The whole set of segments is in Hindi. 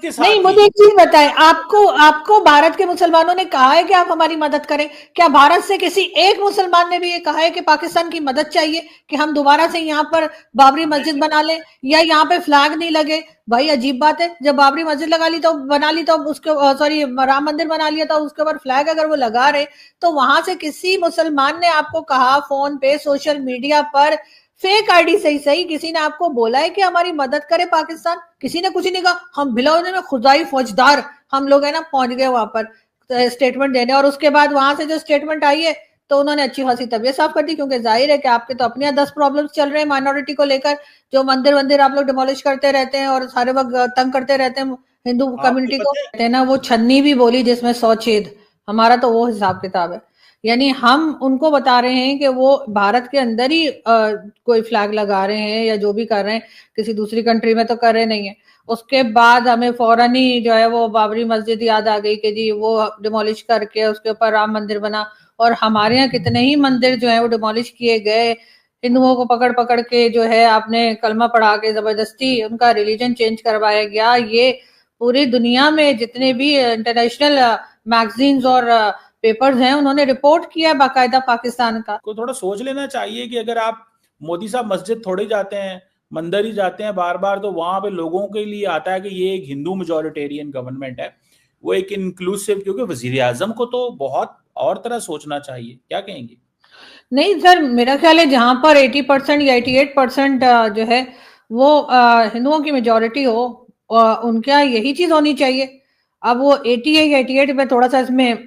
के नहीं, साथ मुझे ही। एक चीज बताएं, आपको आपको भारत के मुसलमानों ने कहा है कि आप हमारी मदद करें? क्या भारत से किसी एक मुसलमान ने भी ये कहा है कि पाकिस्तान की मदद चाहिए कि हम दोबारा से यहाँ पर बाबरी मस्जिद बना लें या यहाँ पे फ्लैग नहीं लगे? भाई अजीब बात है, जब बाबरी मस्जिद लगा ली तो बना ली तो उसके सॉरी राम मंदिर बना लिया तो उसके ऊपर फ्लैग अगर वो लगा रहे, तो वहां से किसी मुसलमान ने आपको कहा फोन पे सोशल मीडिया पर, फेक आईडी सही सही, किसी ने आपको बोला है कि हमारी मदद करे पाकिस्तान? किसी ने कुछ नहीं कहा। हम बिलौने में खुदाई फौजदार हम लोग है ना पहुंच गए वहां पर स्टेटमेंट देने, और उसके बाद वहां से जो स्टेटमेंट आई है तो उन्होंने अच्छी खासी तबीयत साफ कर दी, क्योंकि जाहिर है कि आपके तो अपने 10 प्रॉब्लम्स चल रहे हैं माइनॉरिटी को लेकर, जो मंदिर वंदिर आप लोग डिमोलिश करते रहते हैं और सारे वक्त तंग करते रहते हैं हिंदू आपको कम्युनिटी को, पता है, कहते हैं ना वो छन्नी भी बोली जिसमें 100 छेद। हमारा तो वो हिसाब किताब है। यानी हम उनको बता रहे हैं कि वो भारत के अंदर ही कोई फ्लैग लगा रहे हैं या जो भी कर रहे हैं, किसी दूसरी कंट्री में तो कर रहे नहीं है। उसके बाद हमें फौरन ही जो है वो बाबरी मस्जिद याद आ गई कि जी वो डिमोलिश करके उसके ऊपर राम मंदिर बना, और हमारे यहाँ कितने ही मंदिर जो है वो डिमोलिश किए गए, हिंदुओं को पकड़ पकड़ के जो है आपने कलमा पढ़ा के जबरदस्ती उनका रिलीजन चेंज करवाया गया। ये पूरी दुनिया में जितने भी इंटरनेशनल मैगजीन्स और पेपर्स हैं उन्होंने रिपोर्ट किया बाकायदा पाकिस्तान का। को थोड़ा सोच लेना चाहिए कि अगर आप मोदी साहब मस्जिद थोड़े जाते हैं, मंदिर ही जाते हैं बार बार, तो वहां पे लोगों के लिए आता है कि ये एक हिंदू मेजोरिटेरियन गवर्नमेंट है, वो एक इंक्लूसिव, क्योंकि वजीर आजम को तो बहुत और तरह सोचना चाहिए। क्या कहेंगे? नहीं सर, मेरा ख्याल है जहां पर 80% या 88% जो है वो हिंदुओं की मेजोरिटी हो, उनके यहाँ यही चीज होनी चाहिए। अब वो 80 है या 88 में थोड़ा सा इसमें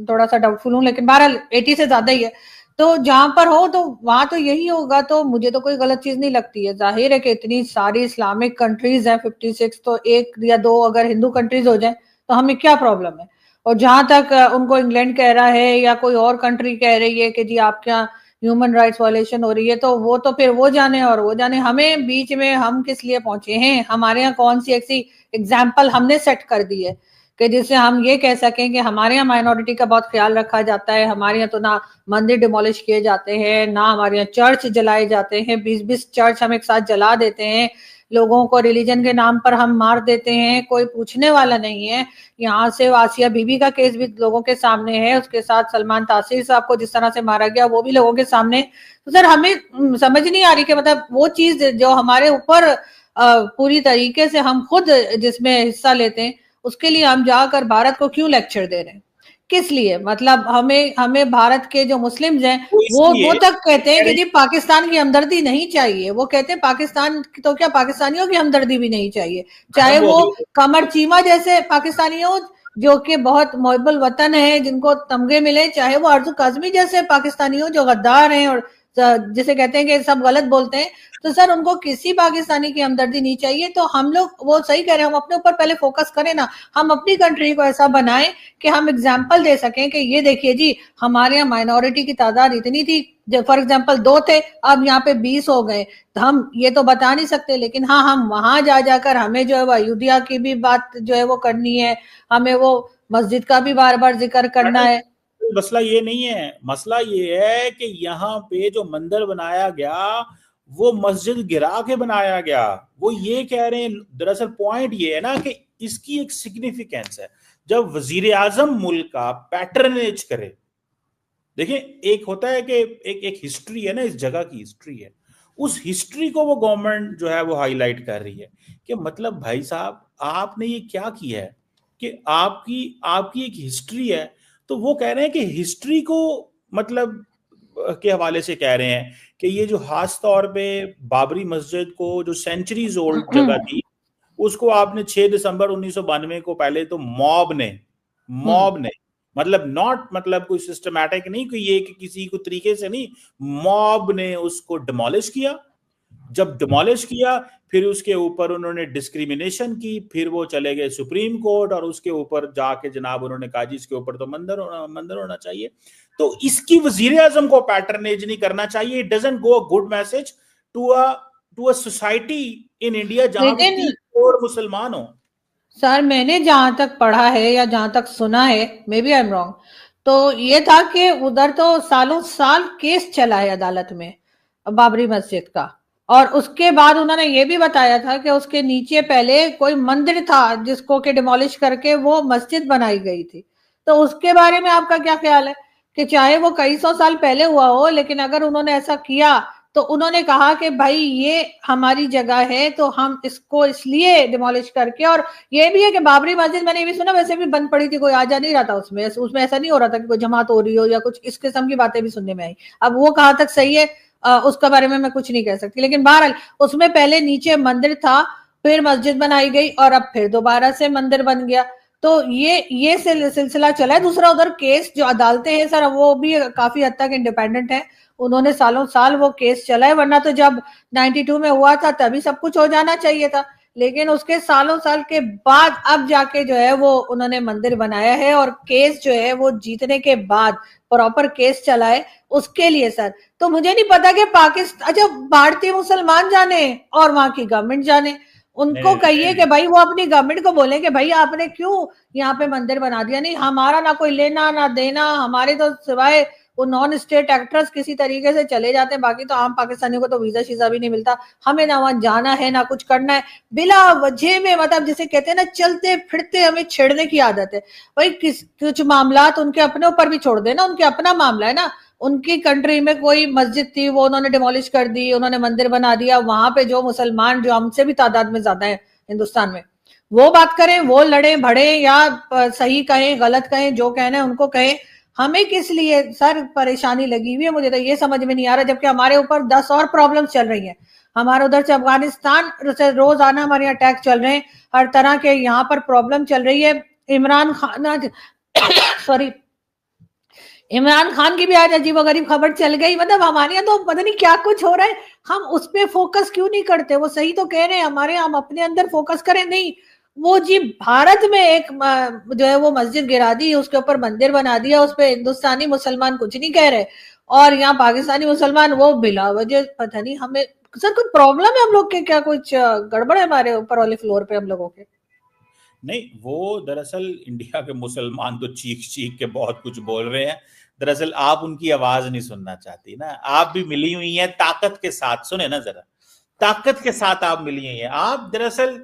थोड़ा सा डाउटफुल हूँ, लेकिन बहरहाल 80 से ज्यादा ही है। तो जहां पर हो तो वहां तो यही होगा, तो मुझे तो कोई गलत चीज नहीं लगती है। जाहिर है कि इतनी सारी इस्लामिक कंट्रीज हैं 56, तो एक या दो अगर हिंदू कंट्रीज हो जाए तो हमें क्या प्रॉब्लम है? और जहां तक उनको इंग्लैंड कह रहा है या कोई और कंट्री कह रही है कि जी आपके यहाँ ह्यूमन राइट्स वायलेशन हो रही है, तो वो तो फिर वो जाने और वो जाने, हमें बीच में हम किस लिए पहुंचे हैं? हमारे यहाँ कौन सी ऐसी एग्जाम्पल हमने सेट कर दी है कि जिससे हम ये कह सकें कि हमारे यहाँ माइनॉरिटी का बहुत ख्याल रखा जाता है? हमारे यहाँ तो ना मंदिर डिमोलिश किए जाते हैं, ना हमारे यहाँ चर्च जलाए जाते हैं, 20-20 चर्च हम एक साथ जला देते हैं, लोगों को रिलीजन के नाम पर हम मार देते हैं, कोई पूछने वाला नहीं है। यहाँ से आसिया बीबी का केस भी लोगों के सामने है, उसके साथ सलमान तासीर साहब को जिस तरह से मारा गया वो भी लोगों के सामने। तो सर हमें समझ नहीं आ रही कि मतलब वो चीज जो हमारे ऊपर पूरी तरीके से हम खुद जिसमें हिस्सा लेते हैं, उसके लिए हम जाकर भारत को क्यों लेक्चर दे रहे हैं? किस लिए? मतलब हमें हमें भारत के जो मुस्लिम्स हैं वो वो इसलिए तक कहते हैं कह कि रहे जी पाकिस्तान की हमदर्दी नहीं चाहिए। वो कहते हैं पाकिस्तान तो क्या पाकिस्तानियों की हमदर्दी भी नहीं चाहिए, खत्म चाहे हो वो गई। कमर चीमा जैसे पाकिस्तानी हो जो कि बहुत मोहब्बुल वतन है जिनको तमगे मिले, चाहे वो अर्जु काजमी जैसे पाकिस्तानी हो जो गद्दार हैं और जिसे कहते हैं कि सब गलत बोलते हैं। तो सर उनको किसी पाकिस्तानी की हमदर्दी नहीं चाहिए। तो हम लोग वो सही कह रहे हैं, हम अपने ऊपर पहले फोकस करें ना, हम अपनी कंट्री को ऐसा बनाएं कि हम एग्जाम्पल दे सकें कि ये देखिए जी हमारे यहाँ माइनॉरिटी की तादाद इतनी थी, जब फॉर एग्जाम्पल 2 थे अब यहाँ पे 20 हो गए, तो हम ये तो बता नहीं सकते, लेकिन हाँ हम वहां जा जाकर हमें जो है वो अयोध्या की भी बात जो है वो करनी है, हमें वो मस्जिद का भी बार बार जिक्र करना है। मसला ये नहीं है, मसला ये है कि यहाँ पे जो मंदिर बनाया गया वो मस्जिद गिरा के बनाया गया। वो ये कह रहे हैं, दरअसल पॉइंट ये है ना कि इसकी एक सिग्निफिकेंस है। जब वजीर आजम मुल्क का पैटर्नेज करे, देखिए एक होता है कि एक हिस्ट्री है ना, इस जगह की हिस्ट्री है, उस हिस्ट्री को वो गवर्नमेंट जो है वो हाईलाइट कर रही है कि मतलब भाई साहब आपने ये क्या किया है कि आपकी आपकी एक हिस्ट्री है। तो वो कह रहे हैं कि हिस्ट्री को मतलब के हवाले से कह रहे हैं कि ये जो खास तौर पे बाबरी मस्जिद को जो सेंचुरीज ओल्ड जगह थी, उसको आपने 6 दिसंबर 1992 को पहले तो मॉब ने मतलब नॉट मतलब कोई सिस्टमैटिक नहीं, कोई ये कि किसी को तरीके से नहीं, मॉब ने उसको डिमोलिश किया। जब डिमोलिश किया फिर उसके ऊपर उन्होंने डिस्क्रिमिनेशन की, फिर वो चले गए सुप्रीम कोर्ट और उसके ऊपर जाके जनाब उन्होंने कहा जी इसके ऊपर तो मंदिर होना चाहिए। तो इसकी वजीर आजम को पैटर्नेज नहीं करना चाहिए। It doesn't go a good message to a society in India जहां पे लेकिन 3 करोड़ मुसलमान हो। सर मैंने जहां तक पढ़ा है या जहां तक सुना है, maybe I am wrong, तो ये था कि उधर तो सालों साल केस चला है अदालत में बाबरी मस्जिद का, और उसके बाद उन्होंने ये भी बताया था कि उसके नीचे पहले कोई मंदिर था जिसको कि डिमोलिश करके वो मस्जिद बनाई गई थी। तो उसके बारे में आपका क्या ख्याल है कि चाहे वो कई सौ साल पहले हुआ हो, लेकिन अगर उन्होंने ऐसा किया तो उन्होंने कहा कि भाई ये हमारी जगह है तो हम इसको इसलिए डिमोलिश करके, और ये भी है कि बाबरी मस्जिद मैंने ये भी सुना वैसे भी बंद पड़ी थी, कोई आ जा नहीं रहा था उसमें, उसमें ऐसा नहीं हो रहा था कि कोई जमात हो रही हो या कुछ इस किस्म की बातें भी सुनने में आई। अब वो कहाँ तक सही है उसका बारे में मैं कुछ नहीं कह सकती, लेकिन बहरहाल उसमें पहले नीचे मंदिर था, फिर मस्जिद बनाई गई और अब फिर दोबारा से मंदिर बन गया। तो ये सिलसिला चला है। दूसरा उधर केस जो अदालतें हैं सर वो भी काफी हद तक इंडिपेंडेंट है, उन्होंने सालों साल वो केस चला है, वरना तो जब 92 में हुआ था तभी सब कुछ हो जाना चाहिए था, लेकिन उसके सालों साल के बाद अब जाके जो है वो उन्होंने मंदिर बनाया है, और केस जो है वो जीतने के बाद प्रॉपर केस चला है उसके लिए सर। तो मुझे नहीं पता कि पाकिस्तान, अच्छा भारतीय मुसलमान जाने और वहां की गवर्नमेंट जाने, उनको कहिए कि भाई वो अपनी गवर्नमेंट को बोले कि भाई आपने क्यों यहाँ पे मंदिर बना दिया, नहीं हमारा ना कोई लेना ना देना, हमारे तो सिवाय वो नॉन स्टेट एक्टर्स किसी तरीके से चले जाते हैं, बाकी तो आम पाकिस्तानियों को तो वीजा शीजा भी नहीं मिलता, हमें ना वहां जाना है ना कुछ करना है, बिला वजह में, मतलब जिसे कहते हैं ना चलते फिरते हमें छेड़ने की आदत है। भाई कुछ मामला उनके अपने ऊपर भी छोड़ देना, उनके अपना मामला है ना, उनकी कंट्री में कोई मस्जिद थी वो उन्होंने डिमोलिश कर दी, उन्होंने मंदिर बना दिया, वहां पे जो मुसलमान जो हमसे भी तादाद में ज्यादा है हिंदुस्तान में, वो बात करें, वो लड़े भड़े या सही कहें गलत कहें, जो कहना है उनको कहें, हमें किस लिए सर परेशानी लगी हुई है, मुझे तो ये समझ में नहीं आ रहा, जबकि हमारे ऊपर 10 और प्रॉब्लम चल रही हैं, हमारे उधर से अफगानिस्तान से रोजाना हमारे यहाँ अटैक चल रहे हैं, हर तरह के यहाँ पर प्रॉब्लम चल रही है। इमरान खान सॉरी इमरान खान की भी आज अजीबो गरीब खबर चल गई, मतलब हमारे यहाँ तो पता नहीं क्या कुछ हो रहा है, हम उस पर फोकस क्यों नहीं करते, वो सही तो कह रहे हैं हमारे, हम अपने अंदर फोकस करें, नहीं वो जी भारत में एक जो है वो मस्जिद गिरा दी, उसके ऊपर मंदिर बना दिया, उस पर हिंदुस्तानी मुसलमान कुछ नहीं कह रहे, और यहाँ पाकिस्तानी मुसलमान वो बिला वजह, पता नहीं हमें सर कुछ प्रॉब्लम है हम लोग के, क्या कुछ गड़बड़ है हमारे ऊपर वाले फ्लोर पे हम लोगों के? नहीं, वो दरअसल इंडिया के मुसलमान तो चीख चीख के बहुत कुछ बोल रहे हैं, दरअसल आप उनकी आवाज नहीं सुनना चाहती ना, आप भी मिली हुई हैं ताकत के साथ, सुने ना जरा, ताकत के साथ आप मिली हुई हैं, आप दरअसल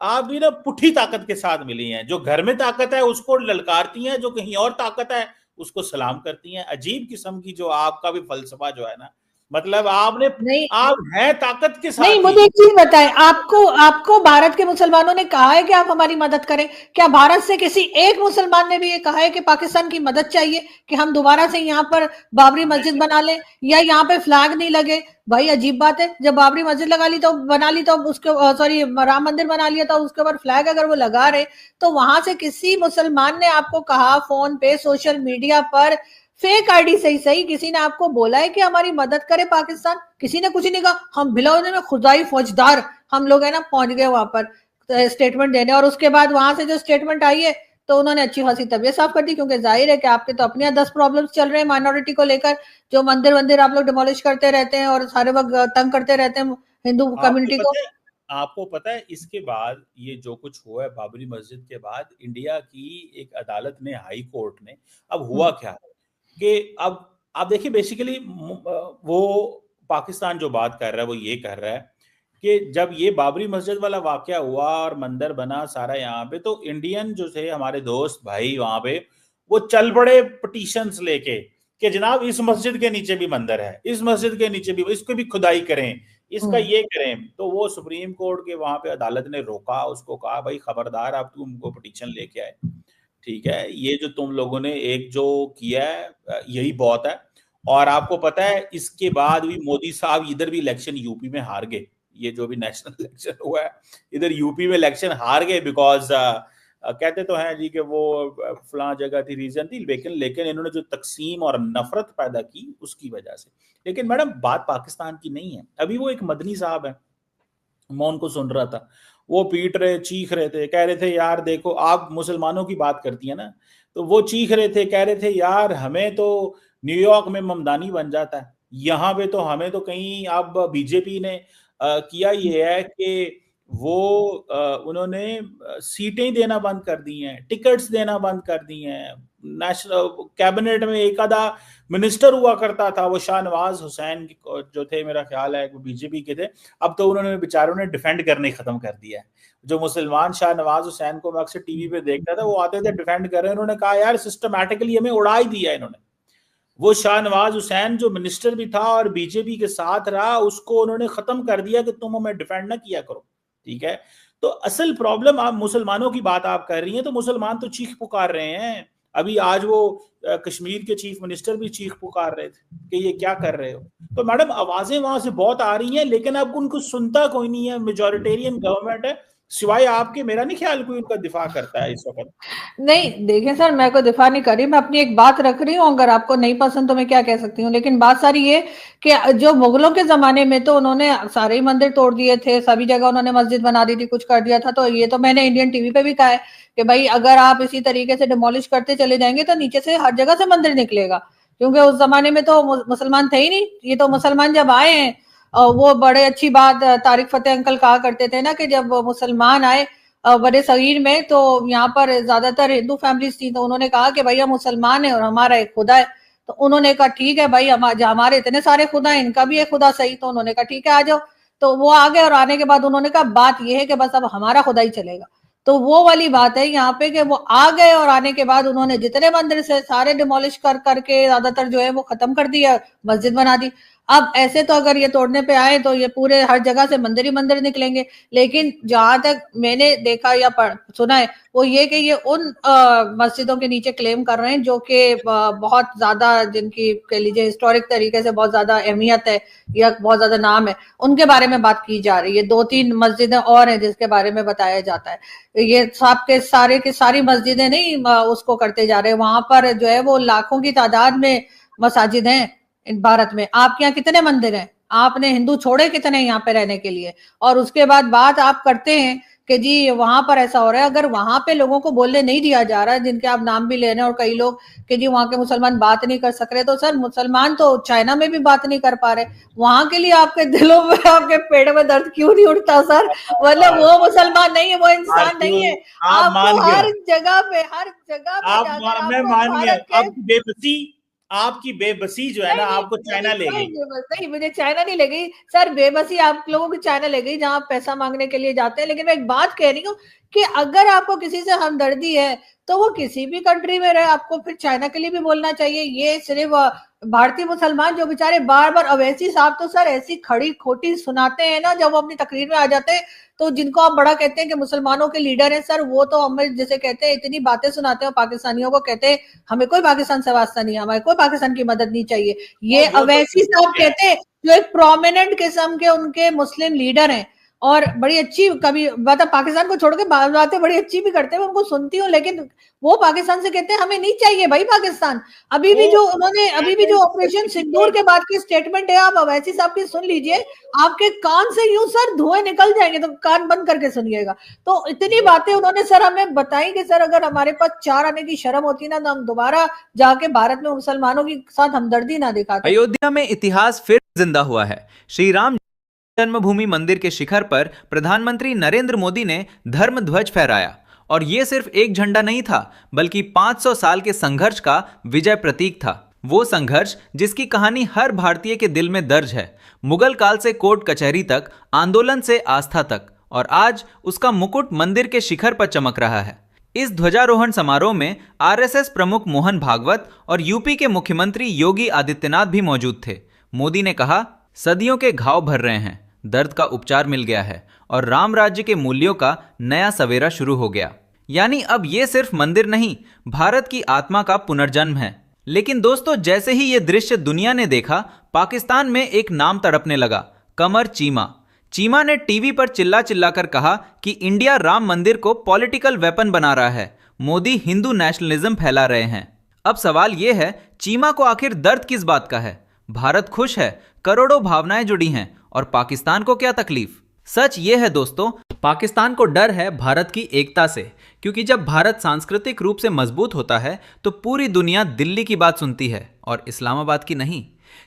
आप भी ना पुठी ताकत के साथ मिली हैं, जो घर में ताकत है उसको ललकारती हैं, जो कहीं और ताकत है उसको सलाम करती हैं, अजीब किस्म की जो आपका भी फलसफा जो है ना, मतलब आपने नहीं आप हैं ताकत के नहीं, साथ ही। मुझे एक चीज बताएं, आपको आपको भारत के मुसलमानों ने कहा है कि आप हमारी मदद करें? क्या भारत से किसी एक मुसलमान ने भी ये कहा है कि पाकिस्तान की मदद चाहिए कि हम दोबारा से यहाँ पर बाबरी मस्जिद बना लें या यहाँ पे फ्लैग नहीं लगे? भाई अजीब बात है, जब बाबरी मस्जिद लगा ली तो बना ली तो उसके सॉरी राम मंदिर बना लिया तो उसके ऊपर फ्लैग अगर वो लगा रहे, तो वहां से किसी मुसलमान ने आपको कहा फोन पे सोशल मीडिया पर, फेक आईडी सही सही, किसी ने आपको बोला है कि हमारी मदद करे पाकिस्तान? किसी ने कुछ नहीं कहा, हम भिलौने में खुदाई फौजदार हम लोग है ना पहुंच गए वहां पर स्टेटमेंट देने, और उसके बाद वहां से जो स्टेटमेंट आई है तो उन्होंने अच्छी खासी तबीयत साफ कर दी, क्योंकि जाहिर है कि आपके तो अपने 10 प्रॉब्लम्स चल रहे हैं माइनॉरिटी को लेकर, जो मंदिर वंदिर आप लोग डिमोलिश करते रहते हैं और सारे वक्त तंग करते रहते हैं हिंदू आपको कम्युनिटी को। पता है आपको पता है इसके बाद ये जो कुछ हुआ है बाबरी मस्जिद के बाद इंडिया की एक अदालत ने, हाई कोर्ट ने, अब हुआ क्या है कि अब आप देखिए बेसिकली वो पाकिस्तान जो बात कर रहा है वो ये कर रहा है कि जब ये बाबरी मस्जिद वाला वाकया हुआ और मंदिर बना सारा यहाँ पे, तो इंडियन जो थे हमारे दोस्त भाई वहां पे, वो चल पड़े पिटीशंस लेके कि जनाब इस मस्जिद के नीचे भी मंदिर है, इस मस्जिद के नीचे भी, इसको भी खुदाई करें, इसका ये करें। तो वो सुप्रीम कोर्ट के वहां पे अदालत ने रोका, उसको कहा भाई खबरदार आप तुमको पिटीशन लेके आए, ठीक है, ये जो तुम लोगों ने एक जो किया है यही बहुत है। और आपको पता है इसके बाद भी मोदी साहब इधर भी इलेक्शन यूपी में हार गए, ये जो भी नेशनल इलेक्शन हुआ है इधर यूपी में इलेक्शन हार गए, बिकॉज कहते तो हैं जी कि वो फलां जगह थी, रीजन थी, लेकिन इन्होंने जो तकसीम और नफरत पैदा की उसकी वजह से। लेकिन मैडम बात पाकिस्तान की नहीं है, अभी वो एक मदनी साहब है, मैं उनको सुन रहा था, वो पीट रहे चीख रहे थे, कह रहे थे यार देखो, आप मुसलमानों की बात करती है ना, तो वो चीख रहे थे, कह रहे थे यार हमें तो न्यूयॉर्क में ममदानी बन जाता है, यहाँ पे तो हमें तो कहीं अब बीजेपी ने किया ये है कि वो उन्होंने सीटें देना बंद कर दी हैं, टिकट्स देना बंद कर दी हैं। नेशनल कैबिनेट में एक आधा मिनिस्टर हुआ करता था, वो शाहनवाज हुसैन जो थे, मेरा ख्याल है वो बीजेपी के थे, अब तो उन्होंने बेचारों ने डिफेंड करने खत्म कर दिया है। जो मुसलमान शाहनवाज हुसैन को मैं अक्सर टीवी पे देखता था, वो आते थे डिफेंड कर रहे हैं, उन्होंने कहा यार सिस्टमैटिकली हमें उड़ा ही दिया इन्होंने। वो शाहनवाज हुसैन जो मिनिस्टर भी था और बीजेपी के साथ रहा, उसको उन्होंने खत्म कर दिया कि तुम हमें डिफेंड ना किया करो, ठीक है। तो असल प्रॉब्लम आप मुसलमानों की बात आप कर रही हैं, तो मुसलमान तो चीख पुकार रहे हैं। अभी आज वो कश्मीर के चीफ मिनिस्टर भी चीख पुकार रहे थे कि ये क्या कर रहे हो। तो मैडम आवाजें वहां से बहुत आ रही हैं, लेकिन अब उनको सुनता कोई नहीं है। मेजोरिटेरियन गवर्नमेंट है, सिवाय आपके मेरा नहीं ख्याल कोई उनका दिफा करता है इस वक्त। नहीं देखें सर, मैं कोई दिफा नहीं कर रही, मैं अपनी एक बात रख रही हूँ। अगर आपको नहीं पसंद तो मैं क्या कह सकती हूँ, लेकिन बात सारी ये कि जो मुगलों के जमाने में तो उन्होंने सारे ही मंदिर तोड़ दिए थे, सभी जगह उन्होंने मस्जिद बना दी थी, कुछ कर दिया था। तो ये तो मैंने इंडियन टीवी पे भी कहा है कि भाई अगर आप इसी तरीके से डिमोलिश करते चले जाएंगे तो नीचे से हर जगह से मंदिर निकलेगा, क्योंकि उस जमाने में तो मुसलमान थे ही नहीं। ये तो मुसलमान जब आए हैं, वो बड़े अच्छी बात तारिक फतेह अंकल कहा करते थे ना कि जब मुसलमान आए बड़े सगीर में, तो यहाँ पर ज्यादातर हिंदू फैमिलीज थी, तो उन्होंने कहा कि भाई हम मुसलमान है और हमारा एक खुदा है। तो उन्होंने कहा ठीक है भाई, हमारे इतने सारे खुदा है, इनका भी एक खुदा सही। तो उन्होंने कहा ठीक है आ जाओ। तो वो आ गए, और आने के बाद उन्होंने कहा बात यह है कि बस अब हमारा खुदा ही चलेगा। तो वो वाली बात है यहाँ पे कि वो आ गए, और आने के बाद उन्होंने जितने मंदिर से सारे डिमोलिश कर करके ज्यादातर जो है वो खत्म कर दिया, मस्जिद बना दी। अब ऐसे तो अगर ये तोड़ने पे आए तो ये पूरे हर जगह से मंदिर ही मंदिर निकलेंगे। लेकिन जहां तक मैंने देखा या सुना है वो ये कि ये उन मस्जिदों के नीचे क्लेम कर रहे हैं जो कि बहुत ज्यादा, जिनकी कह लीजिए हिस्टोरिक तरीके से बहुत ज्यादा अहमियत है या बहुत ज्यादा नाम है, उनके बारे में बात की जा रही है। 2-3 मस्जिदें और हैं जिसके बारे में बताया जाता है। ये सब के सारे की सारी मस्जिदें नहीं उसको करते जा रहे हैं। वहां पर जो है वो लाखों की तादाद में मसाजिद हैं भारत में। आपके यहाँ कितने मंदिर हैं? आपने हिंदू छोड़े कितने यहाँ पे रहने के लिए? और उसके बाद बात आप करते हैं कि जी वहां पर ऐसा हो रहा है। अगर वहां पे लोगों को बोलने नहीं दिया जा रहा है, जिनके आप नाम भी ले रहे हैं, और कई लोग कि जी वहां के मुसलमान बात नहीं कर सक रहे, तो सर मुसलमान तो चाइना में भी बात नहीं कर पा रहे। वहां के लिए आपके दिलों में, आपके पेट में दर्द क्यों नहीं उठता सर? मतलब वो मुसलमान नहीं है, वो इंसान नहीं है। आप आपको मान गए, हर जगह पे जाकर मैं आपको मान गया भारत के, आपकी बेबसी जो है ना, नहीं आपको मेरी चाइना ले कोई गई। बेबस नहीं, मुझे चाइना नहीं ले गई सर। बेबसी आप लोगों की चाइना ले गई, जहां आप पैसा मांगने के लिए जाते हैं। लेकिन मैं एक बात कह रही हूँ कि अगर आपको किसी से हमदर्दी है तो वो किसी भी कंट्री में रहे, आपको फिर चाइना के लिए भी बोलना चाहिए। ये सिर्फ भारतीय मुसलमान जो बेचारे बार बार, अवैसी साहब तो सर ऐसी खड़ी खोटी सुनाते हैं ना जब वो अपनी तकरीर में आ जाते हैं। तो जिनको आप बड़ा कहते हैं कि मुसलमानों के लीडर हैं सर, वो तो हमें जैसे कहते हैं इतनी बातें सुनाते हैं, पाकिस्तानियों को कहते हैं हमें कोई पाकिस्तान से वास्ता नहीं, हमें कोई पाकिस्तान की मदद नहीं चाहिए। ये वो तो अवैसी साहब कहते हैं, जो एक प्रोमिनेंट किस्म के उनके मुस्लिम लीडर हैं, और बड़ी अच्छी, कभी मतलब पाकिस्तान को छोड़ के बातें बड़ी अच्छी भी करते हैं, मैं उनको सुनती हूँ। लेकिन वो पाकिस्तान से कहते हैं हमें नहीं चाहिए भाई पाकिस्तान। अभी भी जो उन्होंने, अभी भी जो ऑपरेशन सिंदूर के बाद की स्टेटमेंट है, आप अवैसी साहब की सुन लीजिए, आपके कान से यूं सर धुएं निकल जाएंगे, तो कान बंद करके सुनिएगा। तो इतनी बातें उन्होंने सर हमें बताई कि सर अगर हमारे पास 4 आने की शर्म होती ना, तो हम दोबारा जाके भारत में मुसलमानों के साथ हमदर्दी ना दिखाते। अयोध्या में इतिहास फिर जिंदा हुआ है। श्री राम जन्मभूमि मंदिर के शिखर पर प्रधानमंत्री नरेंद्र मोदी ने धर्म ध्वज फहराया, और यह सिर्फ एक झंडा नहीं था, बल्कि 500 साल के संघर्ष का विजय प्रतीक था। वो संघर्ष जिसकी कहानी हर भारतीय के दिल में दर्ज है। मुगल काल से कोर्ट कचहरी तक, आंदोलन से आस्था तक, और आज उसका मुकुट मंदिर के शिखर पर चमक रहा है। इस ध्वजारोहण समारोह में आरएसएस प्रमुख मोहन भागवत और यूपी के मुख्यमंत्री योगी आदित्यनाथ भी मौजूद थे। मोदी ने कहा, सदियों के घाव भर रहे हैं, दर्द का उपचार मिल गया है, और राम राज्य के मूल्यों का नया सवेरा शुरू हो गया। यानी अब ये सिर्फ मंदिर नहीं, भारत की आत्मा का पुनर्जन्म है। लेकिन दोस्तों, जैसे ही ये दृश्य दुनिया ने देखा, पाकिस्तान में एक नाम तड़पने लगा, कमर चीमा। चीमा ने टीवी पर चिल्ला चिल्ला कर कहा कि इंडिया राम मंदिर को पॉलिटिकल वेपन बना रहा है, मोदी हिंदू नेशनलिज्म फैला रहे हैं। अब सवाल यह है, चीमा को आखिर दर्द किस बात का है? भारत खुश है, करोड़ों भावनाएं जुड़ी हैं, और पाकिस्तान को क्या तकलीफ? सच ये है दोस्तों, पाकिस्तान को डर है भारत की एकता से, क्योंकि जब भारत सांस्कृतिक रूप से मजबूत होता है तो पूरी दुनिया दिल्ली की बात सुनती है और इस्लामाबाद की नहीं।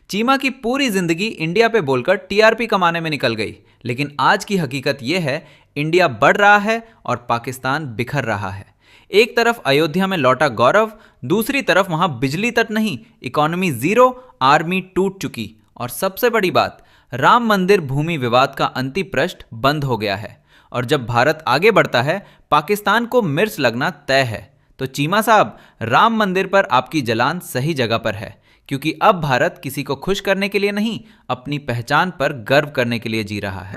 चीमा की पूरी जिंदगी इंडिया पे बोलकर टीआरपी कमाने में निकल गई, लेकिन आज की हकीकत यह है, इंडिया बढ़ रहा है और पाकिस्तान बिखर रहा है। एक तरफ अयोध्या में लौटा गौरव, दूसरी तरफ वहां बिजली तक नहीं, इकोनॉमी जीरो, आर्मी टूट चुकी, और सबसे बड़ी बात, राम मंदिर भूमि विवाद का अंतिप्रश्न बंद हो गया है। और जब भारत आगे बढ़ता है, पाकिस्तान को मिर्च लगना तय है। तो चीमा साहब, राम मंदिर पर आपकी जलान सही जगह पर है, क्योंकि अब भारत किसी को खुश करने के लिए नहीं, अपनी पहचान पर गर्व करने के लिए जी रहा है।